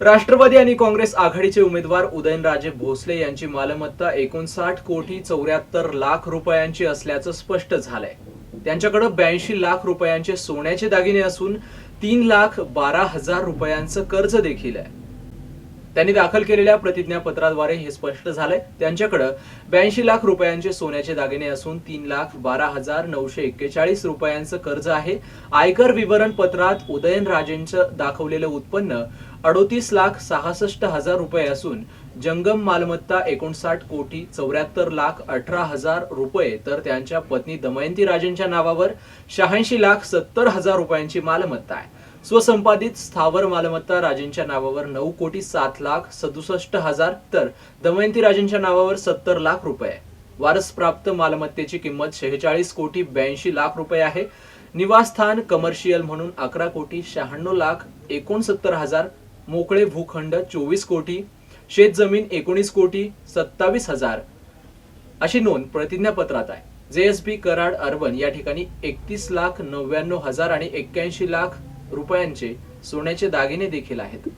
राष्ट्रवादी आणि काँग्रेस आघाडीचे उमेदवार उदयनराजे भोसले यांची मालमत्ता 59,74,00,000 रुपयांची असल्याचं स्पष्ट झालंय। त्यांच्याकडे 82 लाख रुपयांचे सोन्याचे दागिने असून 3,12,000 रुपयांचं कर्ज देखील आहे। त्यांनी दाखल केलेल्या प्रतिज्ञापत्राद्वारे हे स्पष्ट झालंय। त्यांच्याकडे 82 लाख रुपयांचे सोन्याचे दागिने असून 3,12,941 रुपयांचं कर्ज आहे। आयकर विवरण पत्रात उदयनराजेंचं दाखवलेलं उत्पन्न 38,66,000 रुपये असून जंगम मालमत्ता 59,74,18,000 रुपये, तर त्यांच्या पत्नी दमयंती राजेंच्या नावावर 86,70,000 रुपयांची मालमत्ता आहे। स्वसंपादित स्थावर मालमत्ता राजेंच्या नावावर 9,07,67,000, तर दमयंती राजेंच्या नावावर 70 लाख रुपये। वारस प्राप्त मालमत्तेची किंमत 46,82,00,000 रुपये आहे। निवासस्थान कमर्शियल म्हणून 11,96,69,69,000, मोकळे भूखंड 24 कोटी, शेतजमीन 19,27,000 अशी नोंद प्रतिज्ञापत्रात आहे। जेएसबी कराड अर्बन या ठिकाणी 31,99,000 आणि 81 लाख रुपयांचे सोन्याचे दागिने देखील आहेत।